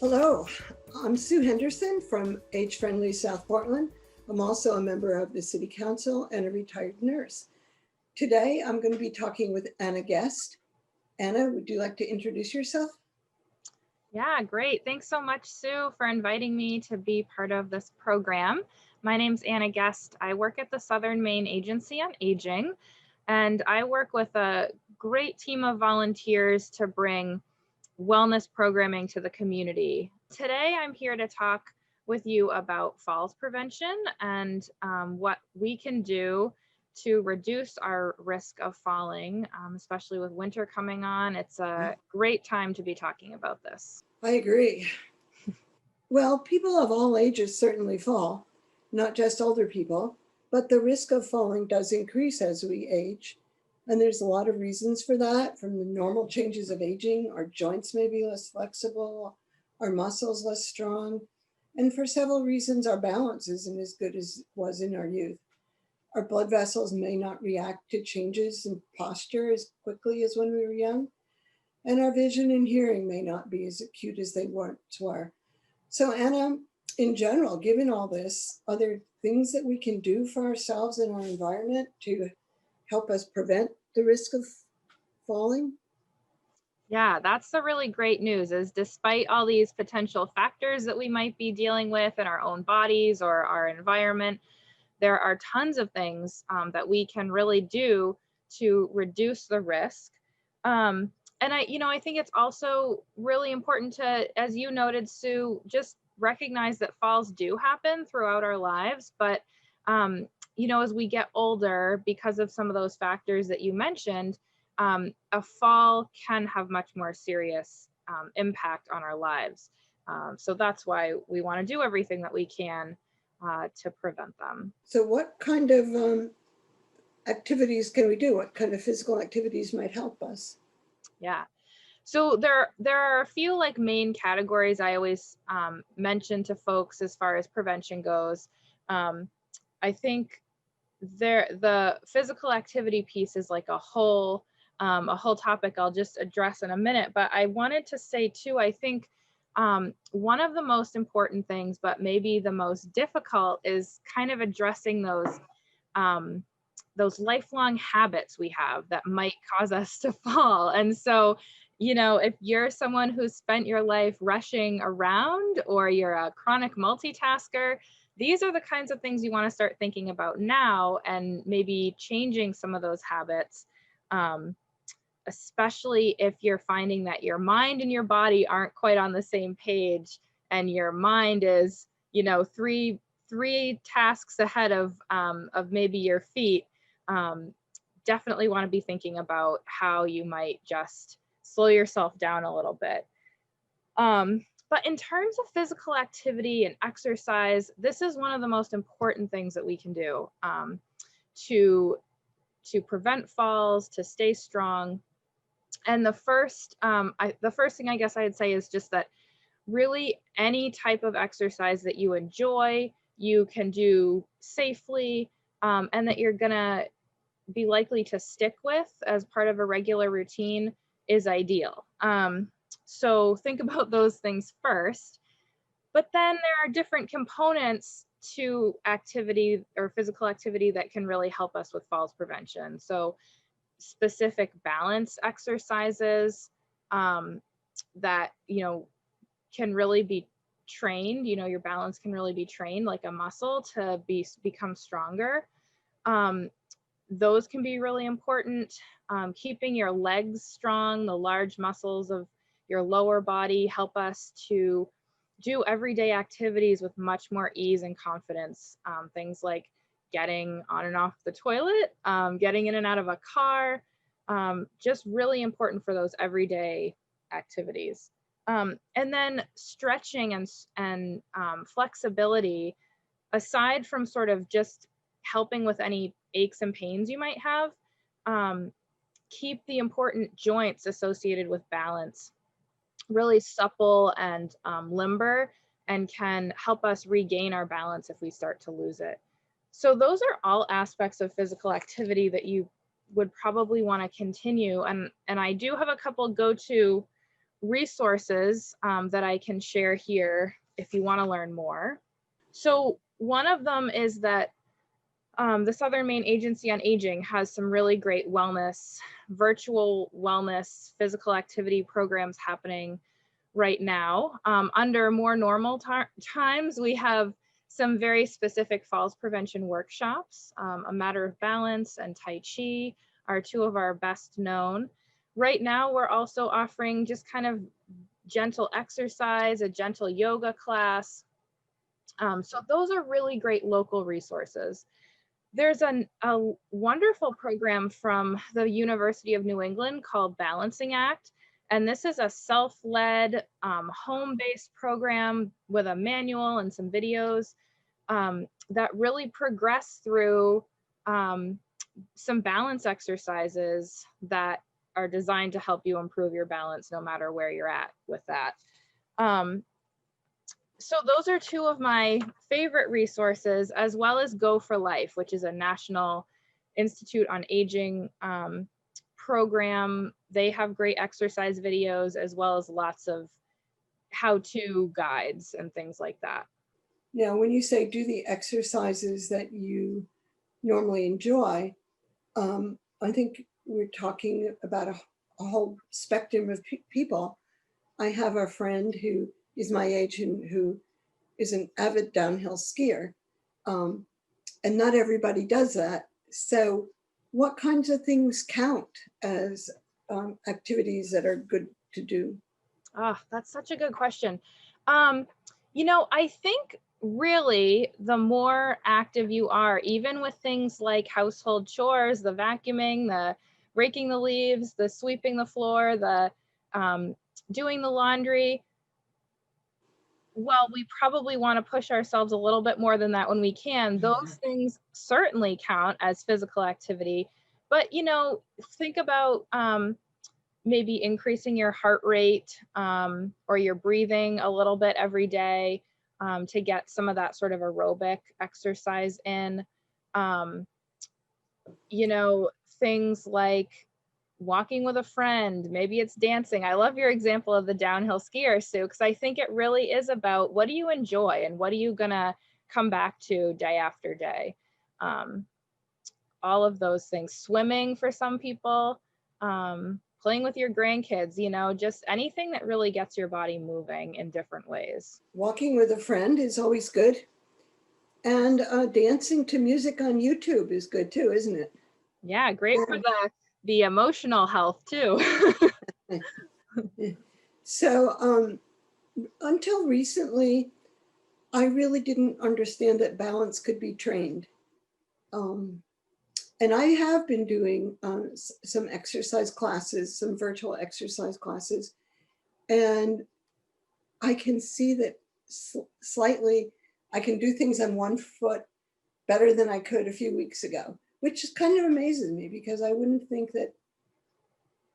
Hello, I'm Sue Henderson from Age Friendly South Portland. I'm also a member of the City Council and a retired nurse. Today, I'm going to be talking with Anna Guest. Anna, would you like to introduce yourself? Yeah, great. Thanks so much, Sue, for inviting me to be part of this program. My name's Anna Guest. I work at the Southern Maine Agency on Aging, and I work with a great team of volunteers to bring wellness programming to the community. Today, I'm here to talk with you about falls prevention and what we can do to reduce our risk of falling, especially with winter coming on. It's a great time to be talking about this. I agree. Well, people of all ages certainly fall, not just older people, but the risk of falling does increase as we age. And there's a lot of reasons for that, from the normal changes of aging. Our joints may be less flexible, our muscles less strong, and for several reasons, our balance isn't as good as it was in our youth. Our blood vessels may not react to changes in posture as quickly as when we were young, and our vision and hearing may not be as acute as they once were. So, Anna, in general, given all this, are there things that we can do for ourselves and our environment to help us prevent the risk of falling? Yeah, that's the really great news is despite all these potential factors that we might be dealing with in our own bodies or our environment, there are tons of things that we can really do to reduce the risk. And I think it's also really important to, as you noted, Sue, just recognize that falls do happen throughout our lives. But, as we get older, because of some of those factors that you mentioned, a fall can have much more serious impact on our lives. So that's why we want to do everything that we can to prevent them. So, what kind of activities can we do? What kind of physical activities might help us? Yeah. So there are a few like main categories I always mention to folks as far as prevention goes. Um, I think the physical activity piece is like a whole topic I'll just address in a minute. But I wanted to say too, I think one of the most important things, but maybe the most difficult, is kind of addressing um, those lifelong habits we have that might cause us to fall. And so, if you're someone who's spent your life rushing around or you're a chronic multitasker, these are the kinds of things you want to start thinking about now and maybe changing some of those habits. Um, Especially if you're finding that your mind and your body aren't quite on the same page and your mind is, three tasks ahead of maybe your feet. Definitely want to be thinking about how you might just slow yourself down a little bit. But in terms of physical activity and exercise, this is one of the most important things that we can do to prevent falls, to stay strong. And the first thing I guess I'd say is just that really any type of exercise that you enjoy, you can do safely, and that you're gonna be likely to stick with as part of a regular routine is ideal. So think about those things first. But then there are different components to activity or physical activity that can really help us with falls prevention. So specific balance exercises that can really be trained. Your balance can really be trained like a muscle to become stronger. Those can be really important. Keeping your legs strong, the large muscles of your lower body help us to do everyday activities with much more ease and confidence. Things like getting on and off the toilet, getting in and out of a car, just really important for those everyday activities. And then stretching and flexibility, aside from sort of just helping with any aches and pains you might have, keep the important joints associated with balance really supple and limber, and can help us regain our balance if we start to lose it. So those are all aspects of physical activity that you would probably want to continue. And I do have a couple go-to resources that I can share here if you want to learn more. So one of them is that the Southern Maine Agency on Aging has some really great wellness, virtual wellness, physical activity programs happening right now. Under more normal times, we have some very specific falls prevention workshops. A Matter of Balance and Tai Chi are two of our best known. Right now, we're also offering just kind of gentle exercise, a gentle yoga class. So those are really great local resources. There's a wonderful program from the University of New England called Balancing Act. And this is a self-led, home-based program with a manual and some videos that really progress through some balance exercises that are designed to help you improve your balance no matter where you're at with that. So those are two of my favorite resources, as well as Go for Life, which is a National Institute on Aging program. They have great exercise videos, as well as lots of how-to guides and things like that. Now, when you say do the exercises that you normally enjoy, I think we're talking about a whole spectrum of people. I have a friend who is my age and who is an avid downhill skier. And not everybody does that. So what kinds of things count as activities that are good to do? Oh, that's such a good question. I think really the more active you are, even with things like household chores, the vacuuming, the raking the leaves, the sweeping the floor, the doing the laundry, well, we probably want to push ourselves a little bit more than that when we can. Those things certainly count as physical activity. But, think about maybe increasing your heart rate or your breathing a little bit every day to get some of that sort of aerobic exercise in. Things like walking with a friend, maybe it's dancing. I love your example of the downhill skier, Sue, because I think it really is about what do you enjoy and what are you gonna come back to day after day. All of those things. Swimming for some people, playing with your grandkids, just anything that really gets your body moving in different ways. Walking with a friend is always good. And dancing to music on YouTube is good too, isn't it? Yeah, great for the emotional health too. So until recently, I really didn't understand that balance could be trained. And I have been doing some exercise classes, some virtual exercise classes, and I can see that slightly I can do things on one foot better than I could a few weeks ago, which kind of amazes me because I wouldn't think that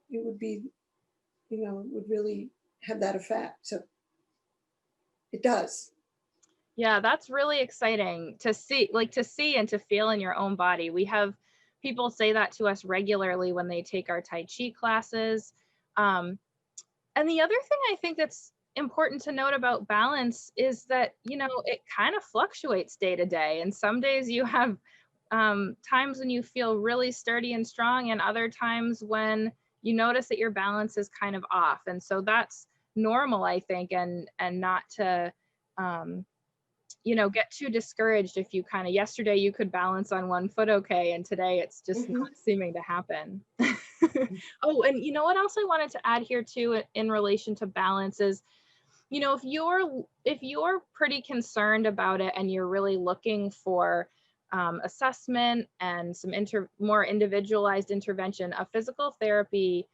it would be, would really have that effect. So it does. Yeah, that's really exciting to see and to feel in your own body. We have people say that to us regularly when they take our Tai Chi classes. And the other thing I think that's important to note about balance is that, it kind of fluctuates day to day. And some days you have times when you feel really sturdy and strong, and other times when you notice that your balance is kind of off. And so that's normal, I think, and not to, get too discouraged if you kind of yesterday you could balance on one foot okay, and today it's just not seeming to happen. Oh, and what else I wanted to add here too in relation to balance is, if you're pretty concerned about it and you're really looking for assessment and some more individualized intervention, a physical therapy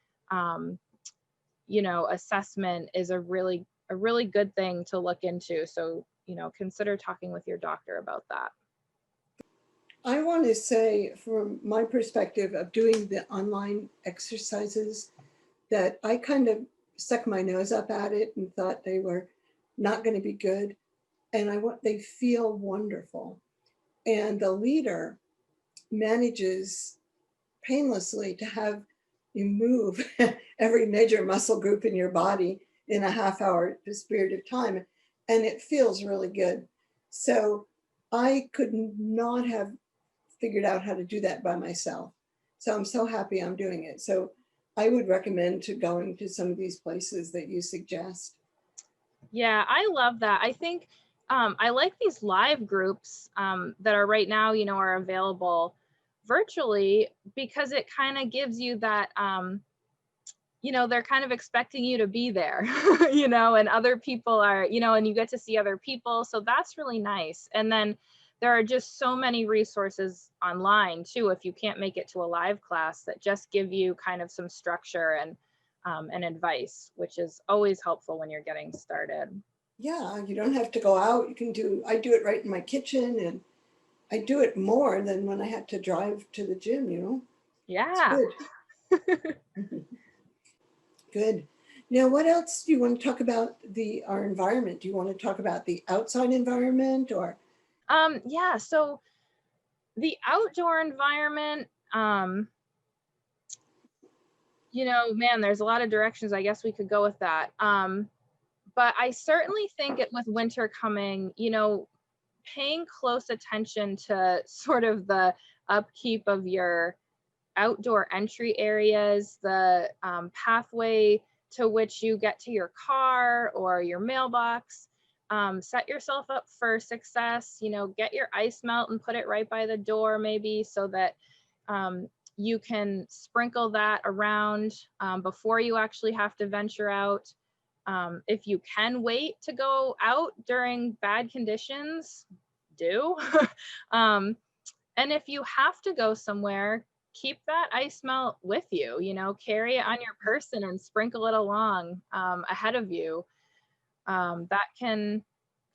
assessment is a really good thing to look into. So consider talking with your doctor about that. I want to say, from my perspective of doing the online exercises, that I kind of stuck my nose up at it and thought they were not going to be good. And they feel wonderful. And the leader manages painlessly to have you move every major muscle group in your body in a half-hour period of time, and it feels really good. So I could not have figured out how to do that by myself. So I'm so happy I'm doing it. So I would recommend to going to some of these places that you suggest. Yeah, I love that. I think I like these live groups that are right now, are available virtually, because it kind of gives you that, they're kind of expecting you to be there, and other people are, and you get to see other people. So that's really nice. And then there are just so many resources online too, if you can't make it to a live class, that just give you kind of some structure and advice, which is always helpful when you're getting started. Yeah, you don't have to go out. I do it right in my kitchen, and I do it more than when I had to drive to the gym. It's Yeah. good. Good. Now, what else do you want to talk about our environment? Do you want to talk about the outside environment or? Yeah, so the outdoor environment, man, there's a lot of directions I guess we could go with that. But I certainly think with winter coming, paying close attention to sort of the upkeep of your outdoor entry areas, the pathway to which you get to your car or your mailbox. Set yourself up for success. Get your ice melt and put it right by the door, maybe, so that you can sprinkle that around before you actually have to venture out. If you can wait to go out during bad conditions, do. um, and if you have to go somewhere, keep that ice melt with you, carry it on your person and sprinkle it along ahead of you. That can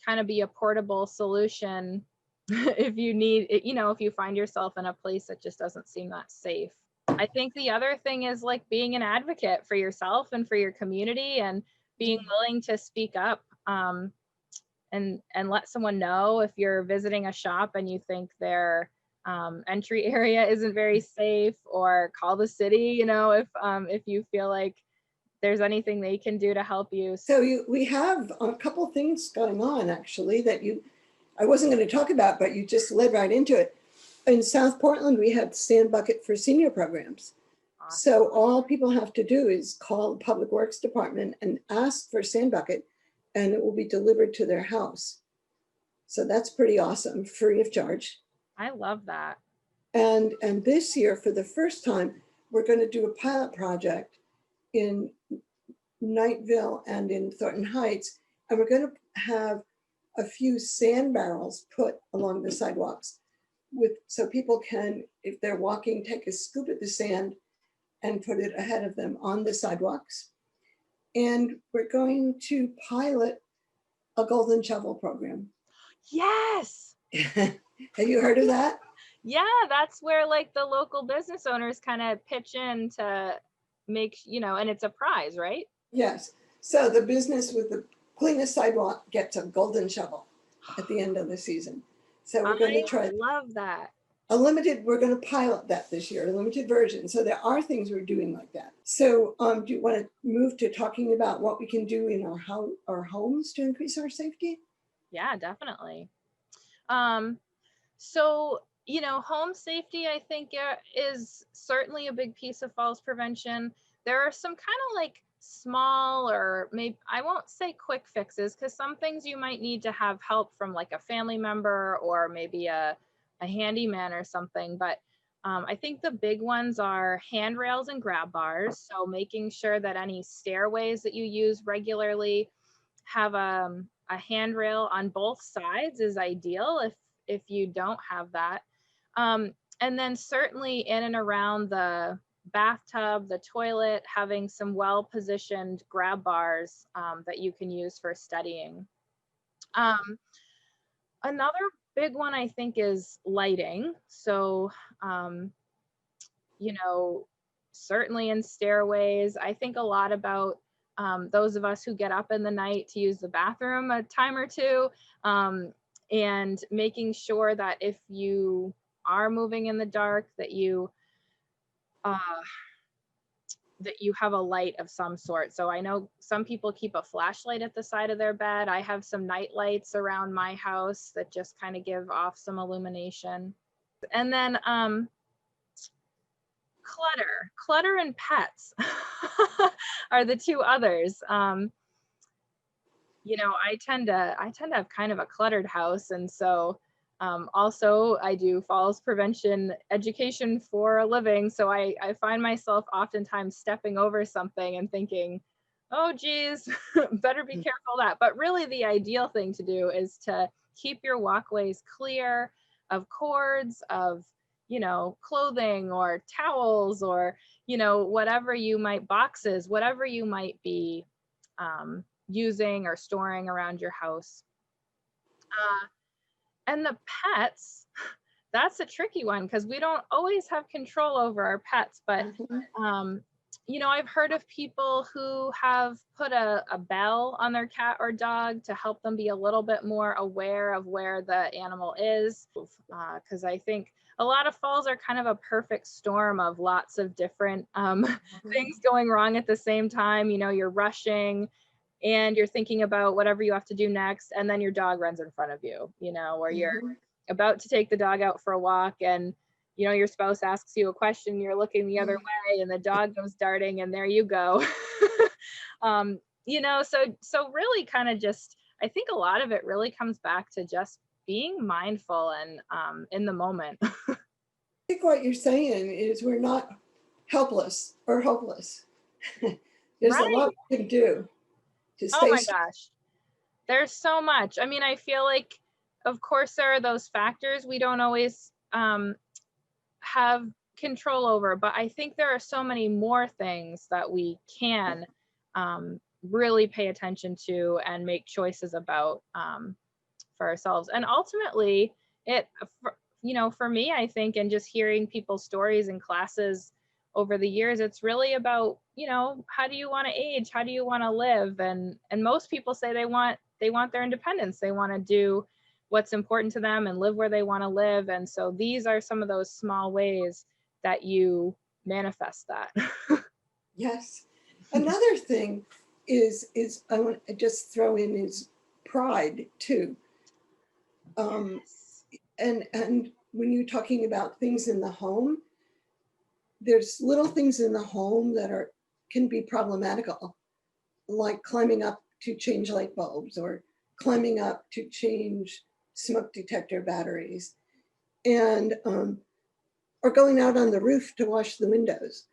kind of be a portable solution if you need it, if you find yourself in a place that just doesn't seem that safe. I think the other thing is like being an advocate for yourself and for your community, and being willing to speak up, and let someone know if you're visiting a shop and you think their entry area isn't very safe, or call the city, if you feel like there's anything they can do to help you. So we have a couple things going on actually that I wasn't going to talk about, but you just led right into it. In South Portland, we have Sand Bucket for Senior programs. Awesome. So all people have to do is call the Public Works Department and ask for Sand Bucket, and it will be delivered to their house. So that's pretty awesome, free of charge. I love that. And this year, for the first time, we're going to do a pilot project in Knightville and in Thornton Heights, and we're going to have a few sand barrels put along the sidewalks so people can, if they're walking, take a scoop of the sand and put it ahead of them on the sidewalks. And we're going to pilot a golden shovel program. Yes. Have you heard of that? Yeah, that's where like the local business owners kind of pitch in to make, and it's a prize, right? Yes. So the business with the cleanest sidewalk gets a golden shovel at the end of the season. So we're going to try. I love that. We're going to pilot that this year, a limited version. So there are things we're doing like that. So do you want to move to talking about what we can do in our homes to increase our safety? Yeah, definitely. So, home safety, I think, is certainly a big piece of falls prevention. There are some kind of like small, or maybe I won't say quick fixes, because some things you might need to have help from like a family member or maybe a handyman or something. But I think the big ones are handrails and grab bars. So making sure that any stairways that you use regularly have a handrail on both sides is ideal if you don't have that. And then certainly in and around the bathtub, the toilet, having some well-positioned grab bars that you can use for steadying. Another big one I think is lighting. So, certainly in stairways, I think a lot about those of us who get up in the night to use the bathroom a time or two, and making sure that if you are moving in the dark, that you that you have a light of some sort. So I know some people keep a flashlight at the side of their bed. I have some night lights around my house that just kind of give off some illumination. And then clutter and pets are the two others. You know, I tend to have kind of a cluttered house, and so also I do falls prevention education for a living. So I find myself oftentimes stepping over something and thinking, oh geez, better be careful of that. But really the ideal thing to do is to keep your walkways clear of cords, of, you know, clothing or towels, or, you know, whatever you might, boxes, whatever you might be using or storing around your house. And the pets, that's a tricky one because we don't always have control over our pets. But, you know, I've heard of people who have put a bell on their cat or dog to help them be a little bit more aware of where the animal is. Because I think a lot of falls are kind of a perfect storm of lots of different things going wrong at the same time. You know, you're rushing and you're thinking about whatever you have to do next, and then your dog runs in front of you, you know, or you're about to take the dog out for a walk, and, you know, your spouse asks you a question, you're looking the other way, and the dog goes darting, and there you go. You know, so really kind of just, I think a lot of it really comes back to just being mindful and in the moment. I think what you're saying is we're not helpless or hopeless. There's a Right. lot we can do to Oh stay my gosh. There's so much. I mean, I feel like, of course, there are those factors we don't always have control over, but I think there are so many more things that we can really pay attention to and make choices about for ourselves. And ultimately, you know, for me, I think, and just hearing people's stories in classes over the years, it's really about, you know, how do you want to age? How do you want to live? And most people say they want their independence. They want to do what's important to them and live where they want to live. And so these are some of those small ways that you manifest that. Yes. Another thing is I want to just throw in is pride too. And when you're talking about things in the home, there's little things in the home that can be problematical, like climbing up to change light bulbs or climbing up to change smoke detector batteries, and or going out on the roof to wash the windows,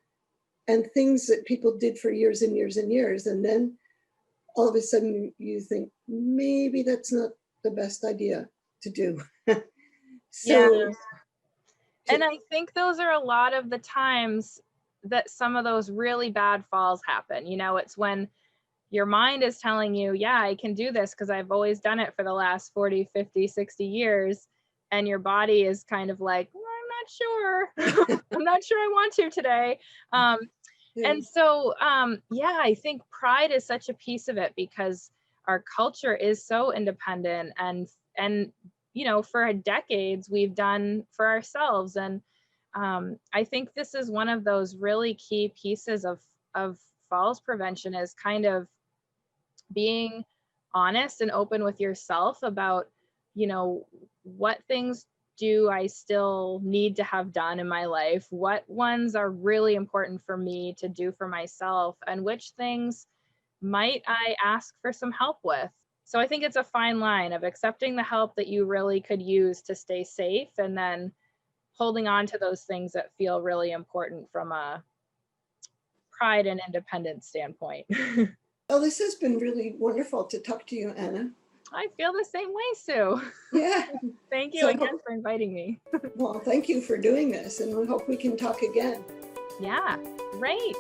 and things that people did for years and years and years. And then all of a sudden you think maybe that's not the best idea to do. So, and I think those are a lot of the times that some of those really bad falls happen. You know, it's when your mind is telling you, yeah, I can do this because I've always done it for the last 40, 50, 60 years. And your body is kind of like, well, I'm not sure. I'm not sure I want to today. And so, yeah, I think pride is such a piece of it because our culture is so independent, and you know, for decades we've done for ourselves. And I think this is one of those really key pieces of falls prevention, is kind of being honest and open with yourself about, you know, what things do I still need to have done in my life? What ones are really important for me to do for myself? And which things might I ask for some help with? So I think it's a fine line of accepting the help that you really could use to stay safe, and then holding on to those things that feel really important from a pride and independence standpoint. Well, this has been really wonderful to talk to you, Anna. I feel the same way, Sue. Yeah. Thank you again for inviting me. Well, thank you for doing this, and we hope we can talk again. Yeah, great.